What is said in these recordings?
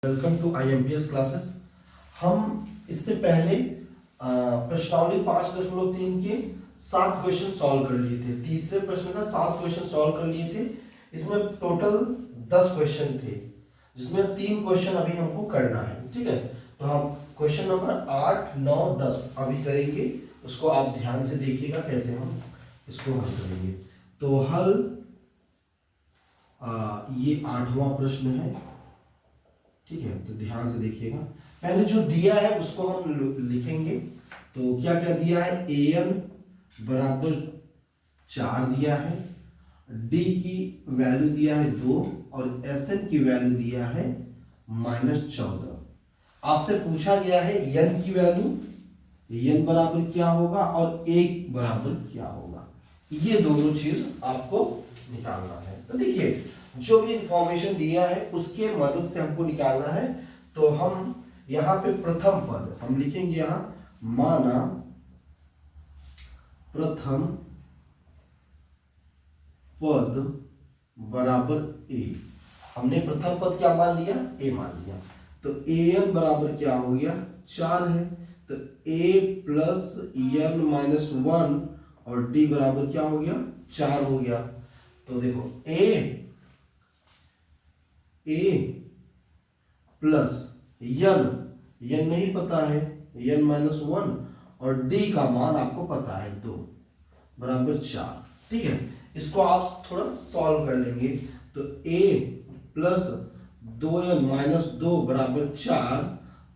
Welcome to IMPS classes. हम इससे पहले प्रश्नावली 5.3 के 7 क्वेश्चन सॉल्व कर लिए थे। तीसरे प्रश्न का 7 क्वेश्चन सॉल्व कर लिए थे। इसमें टोटल 10 क्वेश्चन थे, जिसमें 3 क्वेश्चन अभी हमको करना है। ठीक है, तो हम क्वेश्चन नंबर 8, 9, 10 अभी करेंगे। उसको आप ध्यान से देखिएगा कैसे हम इसको हल करेंगे। तो हल ये 8वां प्रश्न है। ठीक है, तो ध्यान से देखिएगा। पहले जो दिया है उसको हम लिखेंगे। तो क्या क्या दिया है? an बराबर 4 दिया है, d की वैल्यू दिया है 2 और sn की वैल्यू दिया है -14। आपसे पूछा गया है n की वैल्यू, n बराबर क्या होगा और 1 बराबर क्या होगा। ये दोनों चीज आपको निकालना है। तो देखिए, जो भी इंफॉर्मेशन दिया है उसके मदद से हमको निकालना है। तो हम यहाँ पे प्रथम पद हम लिखेंगे, यहाँ माना प्रथम पद बराबर a। हमने प्रथम पद क्या मान लिया? a मान लिया। तो an बराबर क्या हो गया? 4 है। तो a प्लस n माइनस 1 और d बराबर क्या हो गया? 4 हो गया। तो देखो a प्लस n नहीं पता है, n माइनस 1 और d का मान आपको पता है 2 बराबर 4। ठीक है, इसको आप थोड़ा सॉल्व कर लेंगे। तो a प्लस 2n माइनस 2 बराबर 4।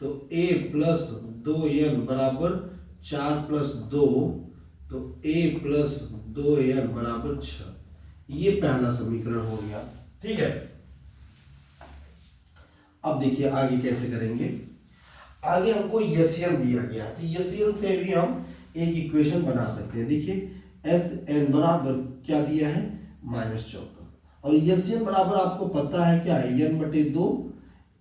तो a प्लस 2n बराबर 4 प्लस 2। तो a प्लस 2n बराबर 6। ये पहला समीकरण हो गया। ठीक है, अब देखिए आगे कैसे करेंगे। आगे हमको यसियन दिया गया है, तो यसियन से भी हम एक इक्वेशन बना सकते हैं। देखिए Sn बराबर क्या दिया है? -14। और यसियन बराबर आपको पता है क्या है? n/2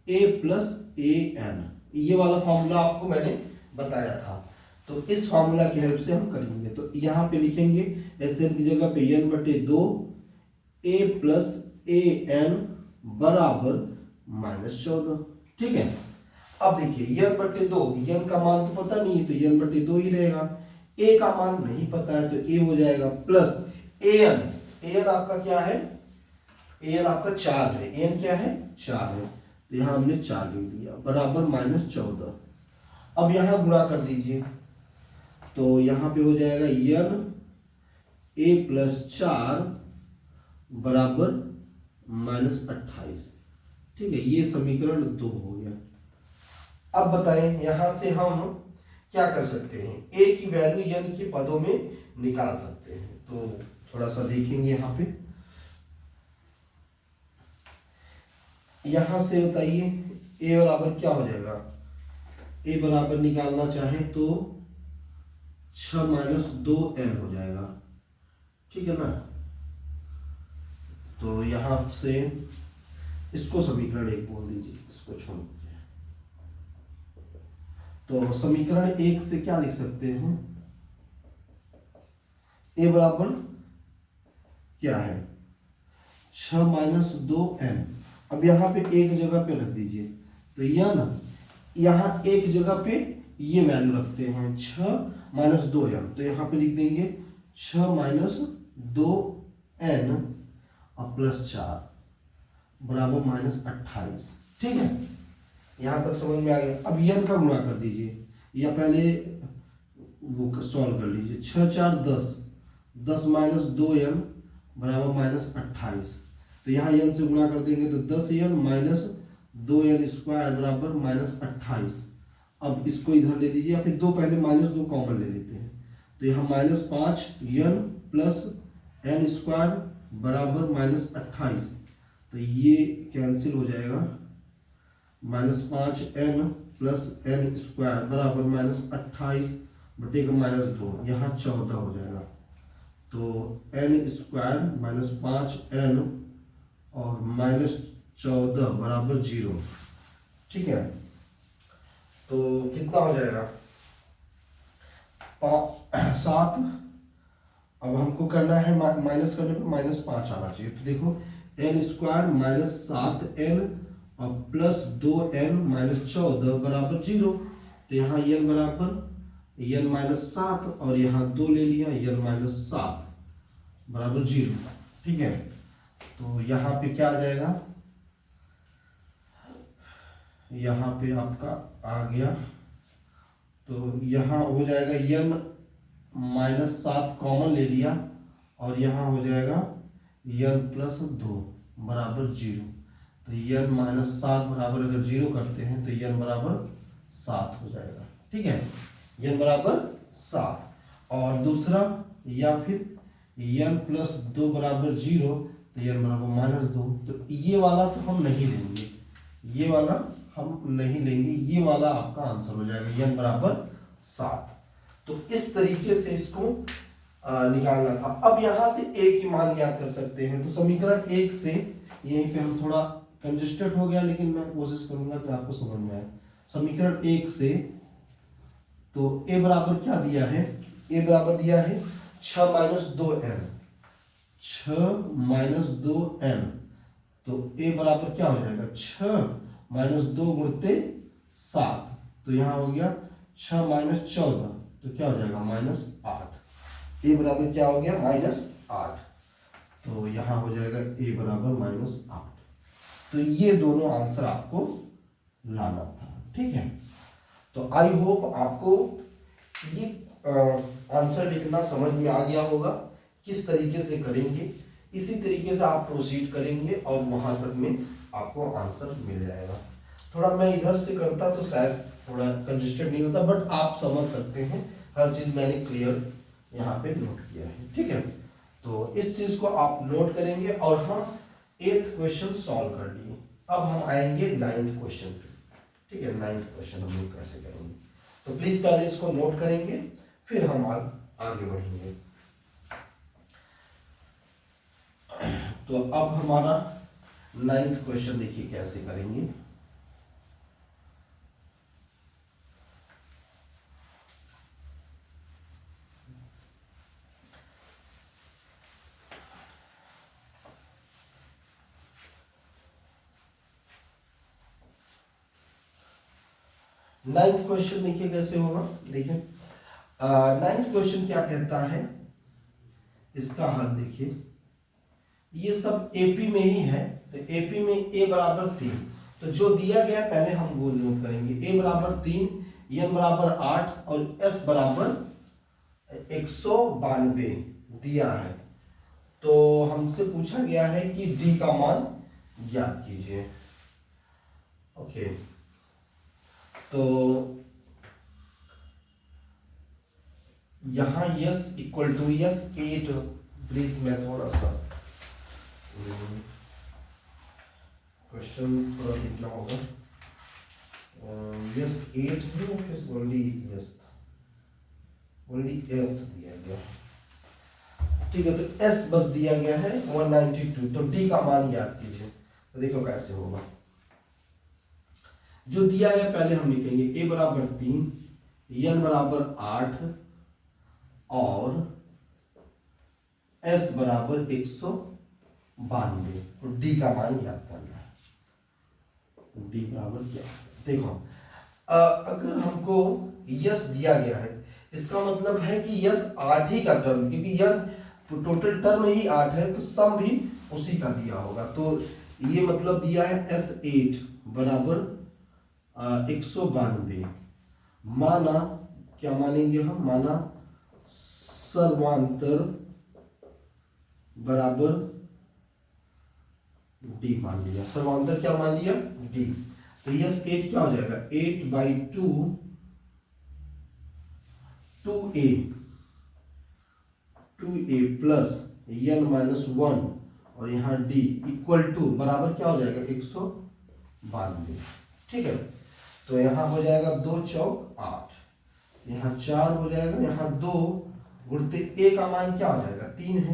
a plus an। ये वाला फॉर्मूला आपको मैंने बताया था। तो इस फॉर्मूला की हेल्प से हम करेंगे। तो यहाँ पे लिखेंगे Sn की जगह पे n/2 a प्लस an बराबर -14। ठीक है, अब देखिए n/2, n का मान तो पता नहीं है तो n/2 ही रहेगा। a का मान नहीं पता है तो a हो जाएगा प्लस an आपका क्या है? an आपका 4 है। an क्या है? 4 है। तो यहां हमने 4 लिख दिया बराबर -14। अब यहां गुणा कर दीजिए। तो यहां पे हो जाएगा n a प्लस 4 बराबर -28। ठीक है, ये समीकरण 2 हो गया। अब बताएं यहां से हम क्या कर सकते हैं? a की वैल्यू n के पदों में निकाल सकते हैं। तो थोड़ा सा देखेंगे यहां पे। यहां से बताइए a बराबर क्या हो जाएगा? a बराबर निकालना चाहे तो 6 माइनस 2n हो जाएगा। ठीक है ना? तो यहां से इसको समीकरण 1 बोल दीजिए, इसको छोड़ दीजिए। तो समीकरण 1 से क्या लिख सकते हैं? a बराबर क्या है? 6 माइनस 2n। अब यहाँ पे एक जगह पे रख दीजिए। तो यह ना, यहाँ एक जगह पे ये वैल्यू रखते हैं 6 माइनस 2n। तो यहाँ पे लिख देंगे 6 माइनस 2n और प्लस 4 बराबर -28। ठीक है, यहां तक समझ में आ गया। अब n का गुणा कर दीजिए, या पहले वो सॉल्व कर लीजिए। 6 4 10, 10 माइनस 2n बराबर -28। तो यहाँ n से गुणा कर देंगे तो 10n माइनस 2n स्क्वायर बराबर -28। अब इसको इधर ले लीजिए, या फिर दो पहले -2 कॉमन ले लेते हैं। तो यहाँ -5n प्लस n स्क्वायर बराबर -28। तो ये कैंसिल हो जाएगा। -5n प्लस n स्क्वायर बराबर -28 बटे का -2, यहाँ 14 हो जाएगा। तो n स्क्वायर -5n और -14 बराबर 0। ठीक है, तो कितना हो जाएगा? 7। अब हमको करना है माइनस करने पर -5 आना चाहिए। तो देखो n स्क्वायर -7n और प्लस 2n माइनस 14 बराबर 0। तो यहाँ n बराबर n माइनस 7 और यहाँ 2 ले लिया n माइनस 7 बराबर 0। ठीक है, तो यहाँ पे क्या आ जाएगा, यहाँ पे आपका आ गया, तो यहाँ हो जाएगा n माइनस 7 कॉमन ले लिया और यहाँ हो जाएगा n प्लस 2 बराबर 0। तो n माइनस 7 बराबर अगर 0 करते हैं तो n बराबर 7 हो जाएगा। ठीक है, n बराबर 7। और दूसरा, या फिर n प्लस 2 बराबर 0 तो n बराबर माइनस 2। तो ये वाला तो हम नहीं लेंगे, ये वाला हम नहीं लेंगे, ये वाला आपका आंसर हो जाएगा n बराबर 7। तो इस तरीके से इसको निकालना था। अब यहां से a की मान ज्ञात कर सकते हैं। तो समीकरण 1 से, यहीं पे हम थोड़ा कंजेस्टेड हो गया लेकिन मैं कोशिश करूंगा कि आपको समझ में आए। समीकरण 1 से तो a बराबर क्या दिया है, a बराबर दिया है 6 माइनस 2n, 6 माइनस 2n। तो a बराबर क्या हो जाएगा, 6 माइनस 2 गुणते 7। तो यहाँ हो गया 6 माइनस 14, तो क्या हो जाएगा माइनस 8। a बराबर क्या हो गया, माइनस 8। तो यहाँ हो जाएगा a बराबर माइनस 8। तो ये दोनों आंसर आपको लाना था। ठीक है, तो आई होप आपको ये आंसर लिखना समझ में आ गया होगा, किस तरीके से करेंगे। इसी तरीके से आप प्रोसीड करेंगे और वहां तक में आपको आंसर मिल जाएगा। थोड़ा मैं इधर से करता तो शायद थोड़ा कंजेस्टेड नहीं होता, बट आप समझ सकते हैं, हर चीज मैंने क्लियर यहाँ पे नोट किया है। ठीक है, तो इस चीज को आप नोट करेंगे। और हम 8th क्वेश्चन सॉल्व कर लिए। अब हम आएंगे 9th क्वेश्चन पे। ठीक है, 9th क्वेश्चन हम लोग कैसे करेंगे, तो प्लीज पहले इसको नोट करेंगे, फिर हम आगे बढ़ेंगे। तो अब हमारा 9th क्वेश्चन देखिए कैसे करेंगे। नाइन्थ क्वेश्चन देखिए कैसे होगा। देखिए 9th क्वेश्चन क्या कहता है, इसका हल देखिए। ये सब एपी में ही है, तो एपी में a बराबर 3। तो जो दिया गया पहले हम वो नोट करेंगे। a बराबर 3, n बराबर 8 और s बराबर 192 दिया है। तो हमसे पूछा गया है कि d का मान ज्ञात कीजिए। ओके, तो यहां yes equal to yes 8। Please मैं थोड़ा सा क्वेश्चन थोड़ा लिखना होगा। यस 8 है, फिर ओनली यस था, ओनली एस दिया गया। ठीक है, तो एस बस दिया गया है 192। तो डी का मान ज्ञात कीजिए। तो देखो कैसे होगा। जो दिया गया पहले हम लिखेंगे a बराबर 3, n बराबर 8 और s बराबर 192। तो d का मान ज्ञात करना है। d बराबर क्या, देखो अगर हमको यस दिया गया है, इसका मतलब है कि यस 8 ही का टर्म, क्योंकि यन टोटल टर्म ही 8 है, तो सम भी उसी का दिया होगा। तो ये मतलब दिया है S8 बराबर 192। माना, क्या मानेंगे हम, माना सर्वांतर बराबर डी मान लिया। सर्वांतर क्या मान लिया, डी। तो यस 8 क्या हो जाएगा, 8/2 2a प्लस n माइनस 1 और यहाँ d इक्वल टू बराबर क्या हो जाएगा 192। ठीक है, तो यहाँ हो जाएगा 2 चौक 8, यहाँ 4 हो जाएगा, यहाँ 2 गुणते a का मान क्या हो जाएगा 3 है,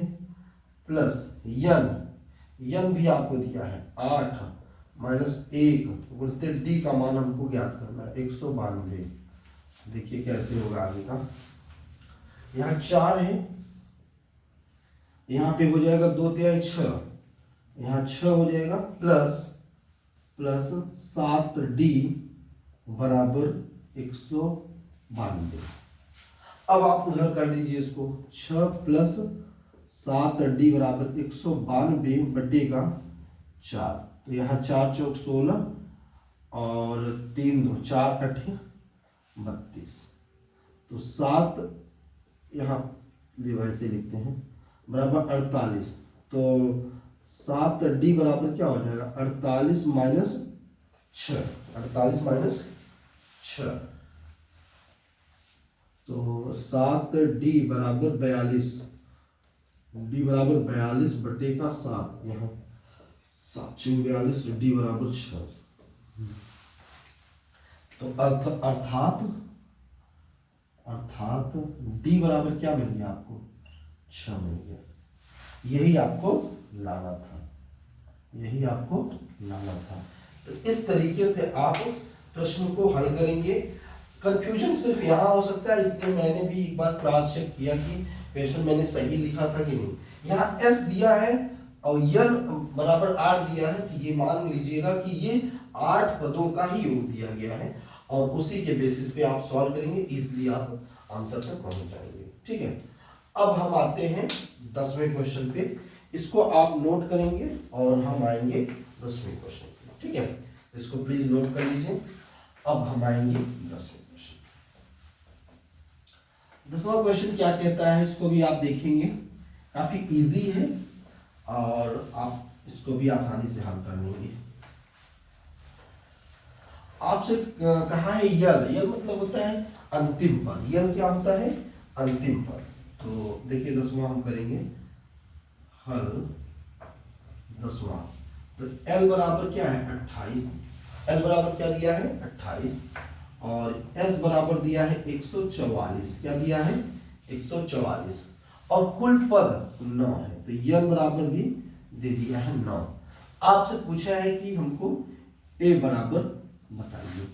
प्लस n भी आपको दिया है 8 माइनस 1 गुणते d का मान हमको ज्ञात करना है 192। देखिए कैसे होगा आगे का। यहाँ 4 है, यहाँ पे हो जाएगा 2 तिहाई 6, यहाँ 6 हो जाएगा, प्लस प्लस 7d बराबर 192। अब आप उधर कर लीजिए इसको, 6 प्लस 7d बराबर 192 बटे का 4। तो यहाँ 4 चौक 16 और 3 2 4 8 32। तो 7 यहाँ वैसे लिखते हैं बराबर 48। तो 7d बराबर क्या हो जाएगा 48 माइनस 6, 48 माइनस 6। तो 7d बराबर 42, d बराबर 42 बटे का 7, यहाँ 7 42, d बराबर 6। तो अर्थात d बराबर क्या मिल गया आपको 6 मिल गया। यही आपको लाना था, यही आपको लाना था। तो इस तरीके से आप प्रश्न को हल करेंगे। कंफ्यूजन सिर्फ यहाँ हो सकता है, इसलिए मैंने भी एक बार क्रॉस चेक किया कि क्वेश्चन मैंने सही लिखा था कि नहीं। यहाँ s दिया है और n बराबर 8 दिया है, तो ये मान लीजिएगा कि ये 8 पदों का ही योग दिया गया है और उसी के बेसिस पे आप सॉल्व करेंगे, इजीली आप आंसर तक पहुंच जाएंगे। ठीक है, अब हम आते हैं 10वें क्वेश्चन पे। इसको आप नोट करेंगे और हम आएंगे 10वें क्वेश्चन पे। ठीक है, इसको प्लीज नोट कर लीजिए। अब हम आएंगे 10वें क्वेश्चन। 10वां क्वेश्चन क्या कहता है, इसको भी आप देखेंगे, काफी इजी है और आप इसको भी आसानी से हल कर लेंगे। आपसे कहा है यल मतलब होता है अंतिम पद। यल क्या होता है अंतिम पद। तो देखिए 10वां हम करेंगे हल 10वां। तो L बराबर क्या है 28, L बराबर क्या दिया है 28 और S बराबर दिया है 144। क्या दिया है 144 और कुल पद 9 है। तो N बराबर भी दे दिया है 9। आपसे पूछा है कि हमको A बराबर बताइए।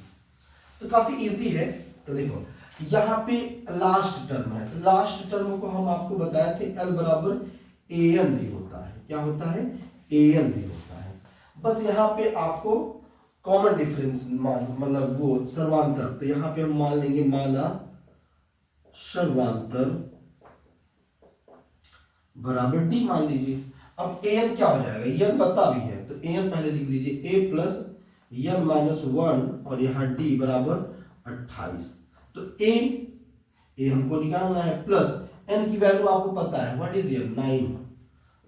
तो काफी इजी है। तो देखो यहाँ पे लास्ट टर्म है, तो लास्ट टर्म को हम आपको बताए थे L बराबर AN भी होता है। क्या होता है AN भी होता है। बस यहाँ पे आपको कॉमन डिफरेंस मतलब वो सर्वांतर, तो यहाँ पे हम मान लेंगे माना सर्वांतर बराबर D मान लीजिए। अब AN क्या हो जाएगा, n पता भी है तो AN पहले लिख लीजिए A प्लस n माइनस 1 और यहाँ D बराबर 28। तो A हमको निकालना है प्लस n की वैल्यू आपको पता है, व्हाट इज n 9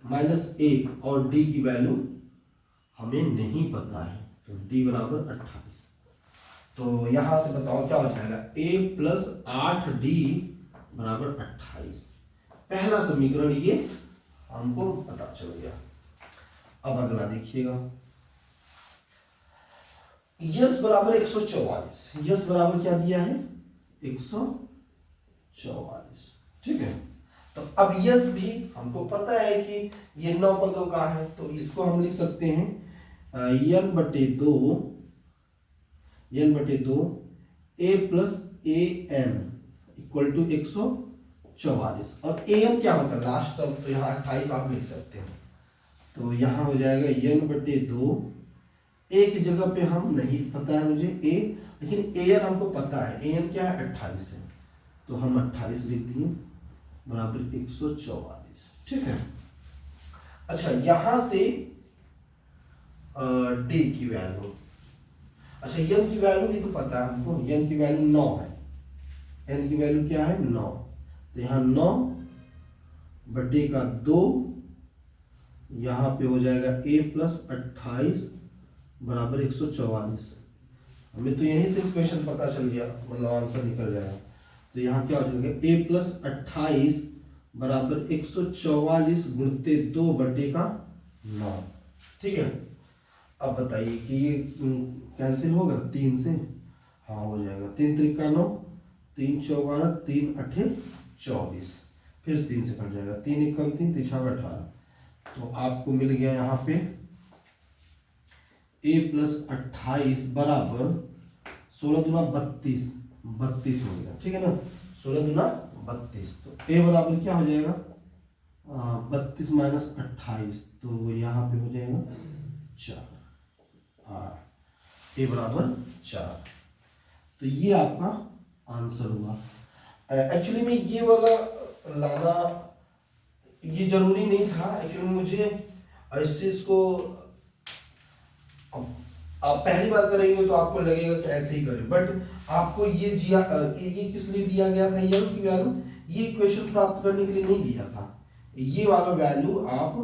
माइनस 1 और D की वैल्यू हमें नहीं पता है, तो D बराबर 28। तो यहां से बताओ क्या हो जाएगा A प्लस 8D बराबर 28। पहला समीकरण ये हमको पता चल गया। अब अगला देखिएगा, यस बराबर 144। यस बराबर क्या दिया है 144। ठीक है, तो अब यस भी हमको पता है कि ये 9 पदों का है, तो इसको हम लिख सकते हैं n बटे 2 a plus a n equal to 144। और ए एन क्या होता है लास्ट टर्म, तो यहाँ 28 आप लिख सकते हैं। तो यहाँ हो जाएगा n बटे 2, ए की जगह पे हम नहीं पता है मुझे a, लेकिन ए एन हमको पता है, ए एन क्या है 28 है, तो हम 28 लिख दिए बराबर 144। ठीक है, अच्छा यहां से डी की वैल्यू, अच्छा n की वैल्यू भी तो पता है हमको, n की वैल्यू 9 है, n की वैल्यू क्या है 9, तो यहाँ 9 बटे का 2, यहाँ पे हो जाएगा a प्लस 28 बराबर 144। हमें तो यहीं से इक्वेशन पता चल गया, मतलब आंसर निकल जाएगा। तो यहाँ क्या हो जाएगा a प्लस 28 बराबर 144 गुणते 2 बटे का 9। ठीक है, अब बताइए कि ये कैंसिल होगा 3 से, हाँ हो जाएगा, 3 त्रिका 9, 3 चौका 3 8 24, फिर 3 से कट जाएगा, 3 एकम 3 3 18। तो आपको मिल गया यहाँ पे a प्लस 28 बराबर 16 दूना 32 हो गया। ठीक है ना, 16 दूना 32। तो a बराबर क्या हो जाएगा 32 माइनस 28, तो यहाँ पे हो जाएगा 4। ए बराबर 4। तो ये आपका आंसर हुआ। एक्चुअली में ये वाला लाना ये जरूरी नहीं था। एक्चुअली मुझे इस चीज को आप पहली बार करेंगे तो आपको लगेगा कि ऐसे ही करें, बट आपको ये किस लिए दिया गया था, यल की वैल्यू ये इक्वेशन प्राप्त करने के लिए नहीं दिया था। ये वाला वैल्यू आप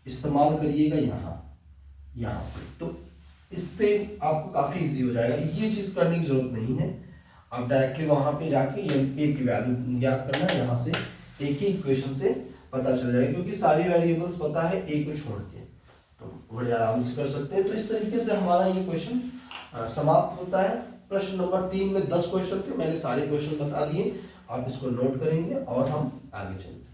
इस्तेमाल करिएगा यहाँ पे, तो इससे आपको काफी इजी हो जाएगा। ये चीज करने की जरूरत नहीं है, आप डायरेक्टली वहां पे जाके ए की वैल्यू ज्ञात करना है, यहाँ से एक ही इक्वेशन से पता चल जाएगा, क्योंकि सारी वेरिएबल्स पता है ए को छोड़ के, तो बड़े आराम से कर सकते हैं। तो इस तरीके से हमारा ये क्वेश्चन समाप्त होता है। प्रश्न नंबर 3 में 10 क्वेश्चन थे, मैंने सारे क्वेश्चन बता दिए, आप इसको नोट करेंगे और हम आगे चलते हैं।